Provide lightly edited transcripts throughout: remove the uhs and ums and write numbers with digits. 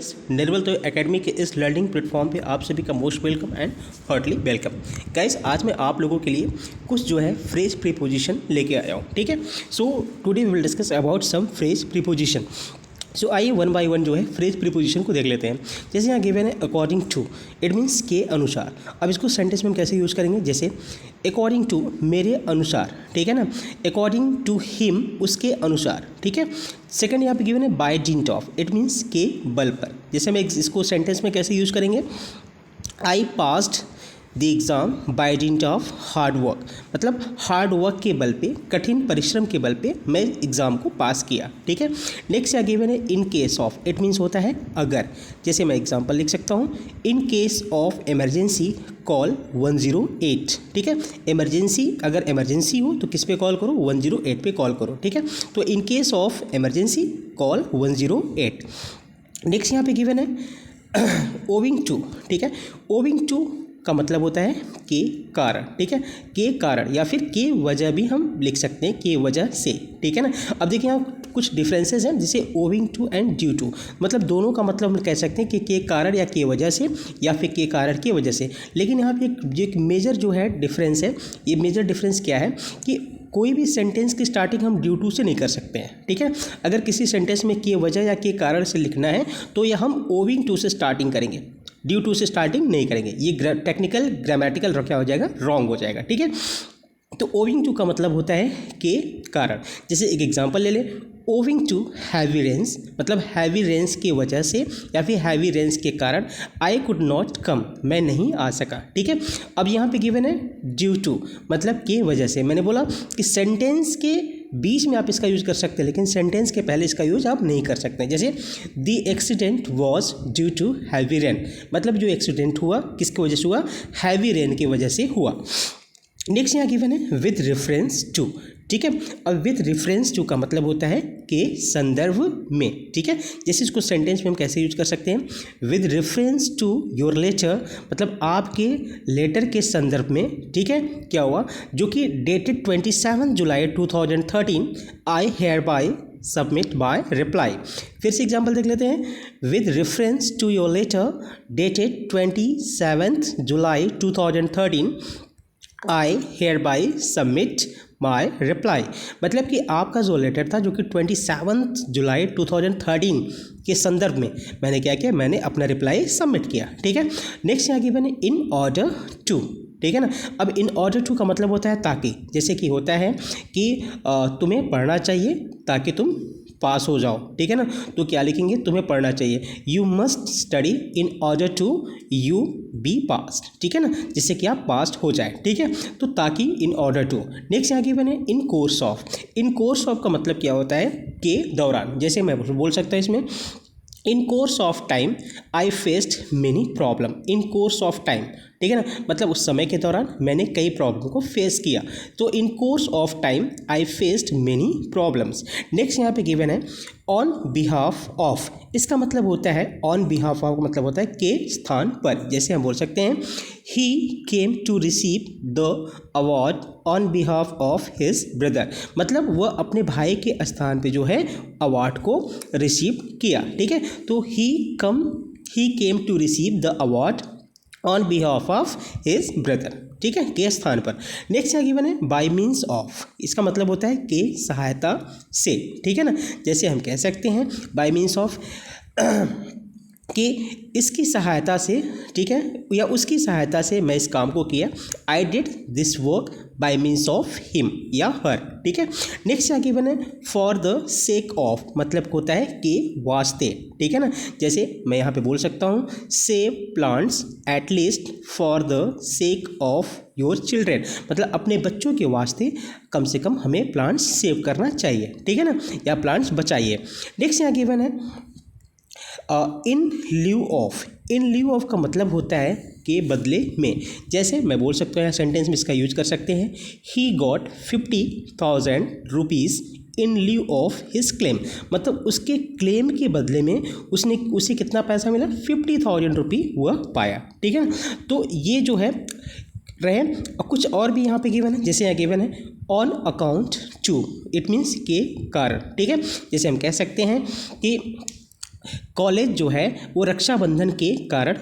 Guys, निर्मल तो academy के इस लर्निंग प्लेटफॉर्म पे आप सभी का most welcome and heartly welcome. Guys, आज मैं आप लोगों के लिए कुछ जो है फ्रेज प्रीपोजिशन लेके आया हूँ। ठीक है, so today we will discuss about some phrase preposition. So आइए वन बाय वन जो है फ्रेज प्रीपोजिशन को देख लेते हैं। जैसे यहाँ गिवन है अकॉर्डिंग टू, इट मीन्स के अनुसार। अब इसको सेंटेंस में हम कैसे यूज़ करेंगे, जैसे अकॉर्डिंग टू मेरे अनुसार, ठीक है ना, अकॉर्डिंग टू हिम उसके अनुसार। ठीक है, सेकंड यहाँ पे गिवन है by dint of, it means के बल पर। जैसे हम इसको सेंटेंस में कैसे यूज़ करेंगे, I passed the exam by dint of hard work, मतलब हार्ड वर्क के बल पे, कठिन परिश्रम के बल पे मैं एग्ज़ाम को पास किया। ठीक है, नेक्स्ट यहाँ गिवन है in case of, it means होता है अगर। जैसे मैं एग्जांपल लिख सकता हूँ, in case of emergency call 108। ठीक है, इमरजेंसी, अगर इमरजेंसी हो तो किस पे कॉल करो, 108 पे कॉल करो। ठीक है, तो in case of emergency call 108। Next यहाँ पे गिवन है ओविंग टू। ठीक है, ओविंग टू का मतलब होता है के कारण। ठीक है, के कारण या फिर के वजह भी हम लिख सकते हैं, के वजह से। ठीक है ना, अब देखिए यहाँ कुछ डिफरेंसेस हैं, जैसे owing to and due to, मतलब दोनों का मतलब हम कह सकते हैं कि के कारण या के वजह से, या फिर के कारण की वजह से। लेकिन यहाँ पे एक मेजर जो है डिफरेंस है, ये मेजर डिफरेंस क्या है कि कोई भी सेंटेंस की स्टार्टिंग हम ड्यू टू से नहीं कर सकते हैं। ठीक है, अगर किसी सेंटेंस में के वजह या के कारण से लिखना है तो यह हम ओविंग टू से स्टार्टिंग करेंगे, ड्यू टू से स्टार्टिंग नहीं करेंगे। ये टेक्निकल ग्रामेटिकल क्या हो जाएगा, रॉन्ग हो जाएगा। ठीक है, तो ओविंग टू का मतलब होता है के कारण। जैसे एक एग्जांपल ले ले, ओविंग टू हैवी रेन्स, मतलब हैवी रेन्स की वजह से या फिर हैवी रेन्स के कारण आई कुड नॉट कम, मैं नहीं आ सका। ठीक है, अब यहाँ पे गिवन है ड्यू टू, मतलब के वजह से। मैंने बोला कि सेंटेंस के बीच में आप इसका यूज़ कर सकते हैं, लेकिन सेंटेंस के पहले इसका यूज़ आप नहीं कर सकते। जैसे the accident was due to heavy rain, मतलब जो एक्सीडेंट हुआ किसकी वजह से हुआ, हैवी रेन की वजह से हुआ। नेक्स्ट यहाँ गिवन है विद रेफरेंस टू। ठीक है, अब विद रेफरेंस टू का मतलब होता है के संदर्भ में। ठीक है, जैसे इसको सेंटेंस में हम कैसे यूज कर सकते हैं, with reference to your letter, मतलब आपके लेटर के संदर्भ में। ठीक है, क्या हुआ, जो कि dated 27 July 2013, I hereby submit by reply. फिर से एग्जाम्पल देख लेते हैं, with reference to your letter dated 27 July 2013, I hereby submit my reply, मतलब कि आपका जो लेटर था जो कि 27 जुलाई 2013 के संदर्भ में मैंने क्या किया, मैंने अपना रिप्लाई सबमिट किया। ठीक है, नेक्स्ट यहाँ गिवन है इन ऑर्डर टू। ठीक है ना, अब इन ऑर्डर टू का मतलब होता है ताकि। जैसे कि होता है कि तुम्हें पढ़ना चाहिए ताकि तुम पास हो जाओ। ठीक है ना, तो क्या लिखेंगे, तुम्हें पढ़ना चाहिए, you must study in order to you be passed. ठीक है ना, जिससे कि आप पास हो जाए। ठीक है, तो ताकि इन ऑर्डर टू। नेक्स्ट यहाँ गिवन है in course of. In course of का मतलब क्या होता है, के दौरान। जैसे मैं बोल सकता हूँ इसमें, in course of time I faced many problem. In course of time, ठीक है ना, मतलब उस समय के दौरान मैंने कई प्रॉब्लम को फेस किया। तो in course of time I faced many problems. Next यहाँ पे गिवन है ऑन बिहाफ ऑफ, इसका मतलब होता है ऑन बिहाफ ऑफ का मतलब होता है के स्थान पर। जैसे हम बोल सकते हैं he came to receive the award on behalf of his brother, मतलब वह अपने भाई के स्थान पे जो है अवार्ड को रिसीव किया। ठीक है, तो he came to receive the award on behalf of his brother. ठीक है, के स्थान पर। नेक्स्ट यहाँ गिवन है बाय मीन्स ऑफ, इसका मतलब होता है के सहायता से। ठीक है ना, जैसे हम कह सकते हैं बाय मीन्स ऑफ कि इसकी सहायता से, ठीक है, या उसकी सहायता से मैं इस काम को किया, I did this work by means of him या हर। ठीक है, नेक्स्ट यहाँ गिवन है फॉर द सेक ऑफ, मतलब होता है के वास्ते। ठीक है ना, जैसे मैं यहाँ पे बोल सकता हूँ save plants at least for the sake of your children, मतलब अपने बच्चों के वास्ते कम से कम हमें प्लांट्स सेव करना चाहिए। ठीक है ना, या प्लांट्स बचाइए। नेक्स्ट यहाँ गिवन है इन lieu of. In lieu of का मतलब होता है के बदले में। जैसे मैं बोल सकता हूँ सेंटेंस में इसका यूज कर सकते हैं, he got 50,000 rupees in lieu of his claim, मतलब उसके क्लेम के बदले में उसे कितना पैसा मिला, 50,000 रुपये वह पाया। ठीक है, तो ये जो है रहे। और कुछ और भी यहाँ पे गिवन है, जैसे यहाँ गिवन है on account to, it means के कारण। ठीक है, जैसे हम कह सकते हैं कि कॉलेज जो है वो रक्षाबंधन के कारण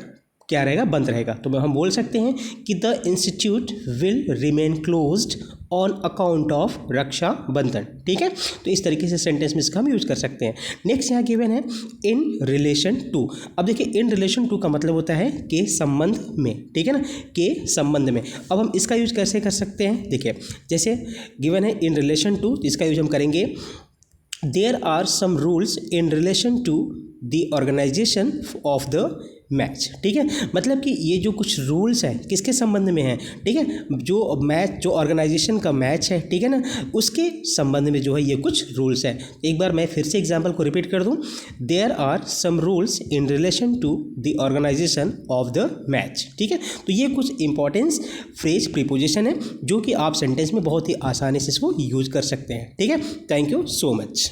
क्या रहेगा, बंद रहेगा। तो हम बोल सकते हैं कि the institute will remain closed on account of Rakshabandhan. ठीक है, तो इस तरीके से सेंटेंस में इसका हम यूज कर सकते हैं। नेक्स्ट यहाँ गिवन है इन रिलेशन टू। अब देखिए इन रिलेशन टू का मतलब होता है के संबंध में, ठीक है ना, के संबंध में। अब हम इसका यूज कैसे कर सकते हैं, देखिए जैसे गिवन है इन रिलेशन टू, इसका यूज हम करेंगे there are some rules in relation to the organisation of the match. ठीक है, मतलब कि ये जो कुछ रूल्स हैं किसके संबंध में हैं, ठीक है, जो मैच, जो ऑर्गेनाइजेशन का मैच है, ठीक है ना, उसके संबंध में जो है ये कुछ रूल्स हैं। एक बार मैं फिर से एग्जांपल को रिपीट कर दूं, there are some rules in relation to the organisation of the match. ठीक है, तो ये कुछ इंपॉर्टेंस फ्रेज प्रीपोजिशन है जो कि आप सेंटेंस में बहुत ही आसानी से इसको यूज कर सकते हैं। ठीक है, थैंक यू सो मच।